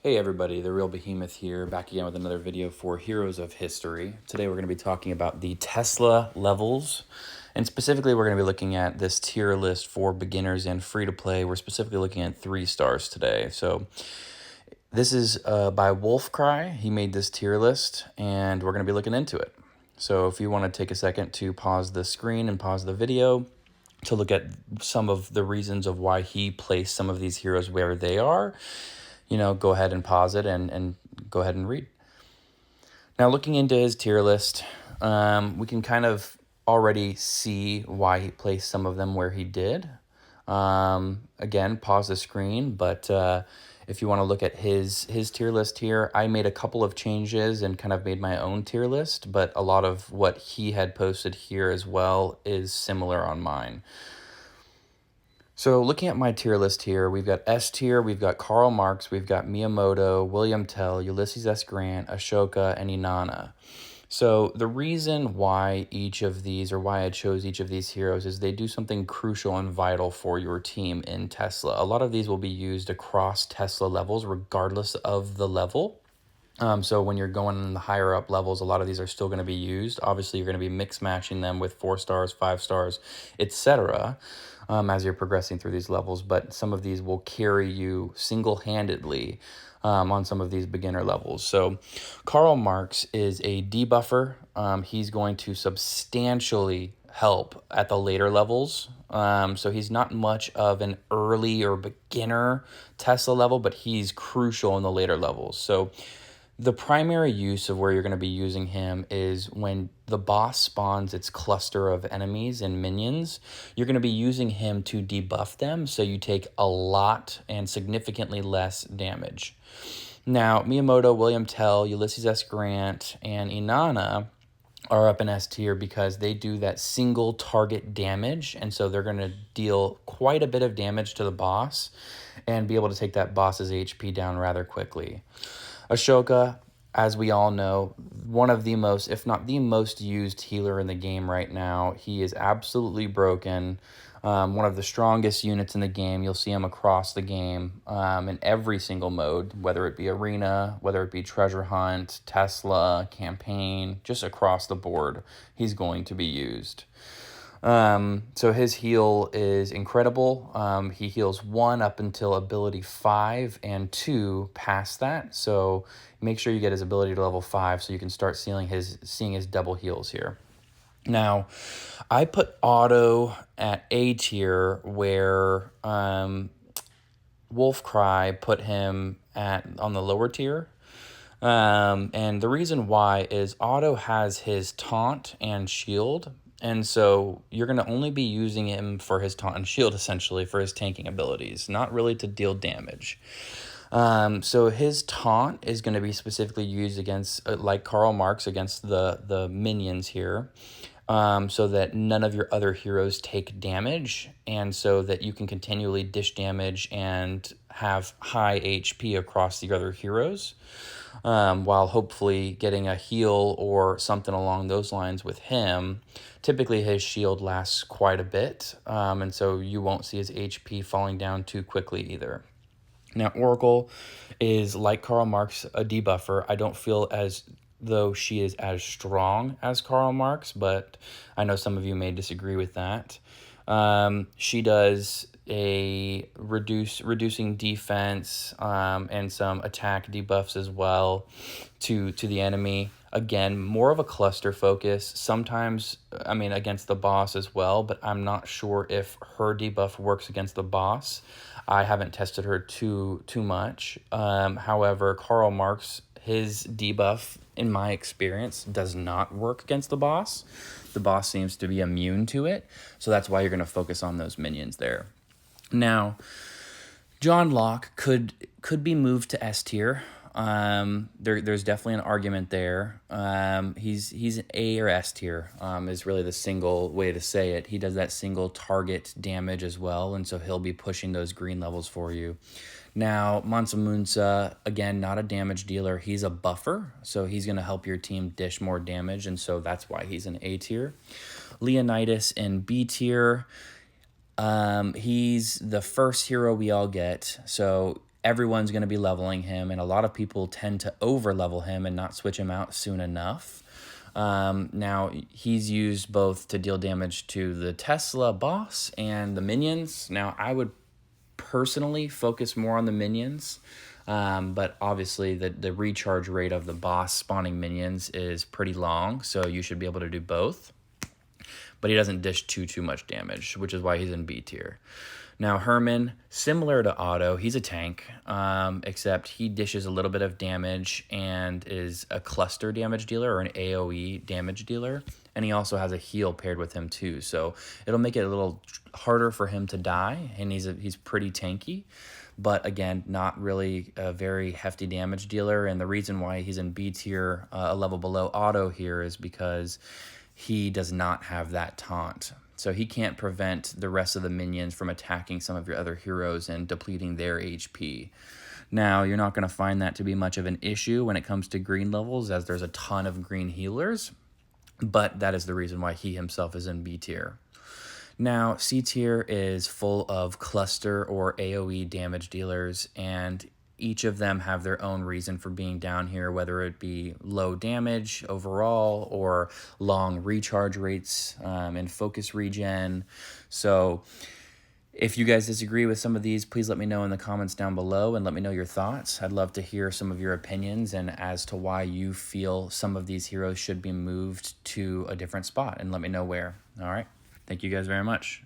Hey everybody, The Real Behemoth here, back again with another video for Heroes of History. Today we're going to be talking about the Tesla levels, and specifically we're going to be looking at this tier list for beginners and free-to-play. We're specifically looking at 3 stars today. So this is by Wolfcry. He made this tier list, and we're going to be looking into it. So if you want to take a second to pause the screen and pause the video to look at some of the reasons of why he placed some of these heroes where they are, go ahead and pause it and go ahead and read. Now, looking into his tier list, we can kind of already see why he placed some of them where he did. Again, pause the screen, but if you want to look at his tier list here, I made a couple of changes and kind of made my own tier list, but a lot of what he had posted here as well is similar on mine. So looking at my tier list here, we've got S tier, we've got Karl Marx, we've got Miyamoto, William Tell, Ulysses S. Grant, Ashoka, and Inanna. So the reason why each of these, or why I chose each of these heroes, is they do something crucial and vital for your team in Tesla. A lot of these will be used across Tesla levels, regardless of the level. So when you're going in the higher up levels, a lot of these are still going to be used. Obviously, you're going to be mix matching them with 4 stars, 5 stars, etc. As you're progressing through these levels. But some of these will carry you single-handedly on some of these beginner levels. So Karl Marx is a debuffer. He's going to substantially help at the later levels. So he's not much of an early or beginner Tesla level, but he's crucial in the later levels. So the primary use of where you're going to be using him is when the boss spawns its cluster of enemies and minions. You're going to be using him to debuff them, so you take a lot and significantly less damage. Now, Miyamoto, William Tell, Ulysses S. Grant, and Inanna are up in S tier because they do that single target damage, and so they're going to deal quite a bit of damage to the boss and be able to take that boss's HP down rather quickly. Ashoka, as we all know, one of the most, if not the most used healer in the game right now. He is absolutely broken. One of the strongest units in the game. You'll see him across the game in every single mode, whether it be arena, whether it be treasure hunt, Tesla, campaign, just across the board, he's going to be used. So his heal is incredible. He heals 1 up until ability 5 and 2 past that. So make sure you get his ability to level 5 so you can start seeing his double heals here. Now, I put Otto at A tier where Wolfcry put him on the lower tier. And the reason why is Otto has his taunt and shield, and so you're going to only be using him for his taunt and shield, essentially, for his tanking abilities, not really to deal damage. So his taunt is going to be specifically used against, like Karl Marx, against the minions here, so that none of your other heroes take damage, and so that you can continually dish damage and have high HP across the other heroes, while hopefully getting a heal or something along those lines with him. Typically his shield lasts quite a bit, and so you won't see his HP falling down too quickly either. Now, Oracle is, like Karl Marx, a debuffer. I don't feel as though she is as strong as Karl Marx, but I know some of you may disagree with that. She does a reducing defense and some attack debuffs as well to the enemy. Again, more of a cluster focus. Sometimes, against the boss as well, but I'm not sure if her debuff works against the boss. I haven't tested her too much. However, Karl Marx, his debuff, in my experience, does not work against the boss. The boss seems to be immune to it, so that's why you're going to focus on those minions there. Now, John Locke could be moved to S tier. There's definitely an argument there. He's A or S tier, is really the single way to say it. He does that single target damage as well, and so he'll be pushing those green levels for you. Now, Mansa Musa, again, not a damage dealer. He's a buffer, so he's going to help your team dish more damage, and so that's why he's an A tier. Leonidas in B tier. He's the first hero we all get, so everyone's going to be leveling him, and a lot of people tend to over level him and not switch him out soon enough. Now, he's used both to deal damage to the Tesla boss and the minions. Now, I would personally focus more on the minions, but obviously the recharge rate of the boss spawning minions is pretty long, so you should be able to do both. But he doesn't dish too much damage, which is why he's in B tier. Now, Herman, similar to Otto, he's a tank, except he dishes a little bit of damage and is a cluster damage dealer or an AoE damage dealer. And he also has a heal paired with him too. So it'll make it a little harder for him to die, and he's pretty tanky. But again, not really a very hefty damage dealer. And the reason why he's in B tier, a level below Otto here, is because he does not have that taunt. So he can't prevent the rest of the minions from attacking some of your other heroes and depleting their HP. Now, you're not going to find that to be much of an issue when it comes to green levels, as there's a ton of green healers, but that is the reason why he himself is in B tier. Now, C tier is full of cluster or AoE damage dealers, and each of them have their own reason for being down here, whether it be low damage overall or long recharge rates and focus regen. So if you guys disagree with some of these, please let me know in the comments down below and let me know your thoughts. I'd love to hear some of your opinions and as to why you feel some of these heroes should be moved to a different spot, and let me know where. All right. Thank you guys very much.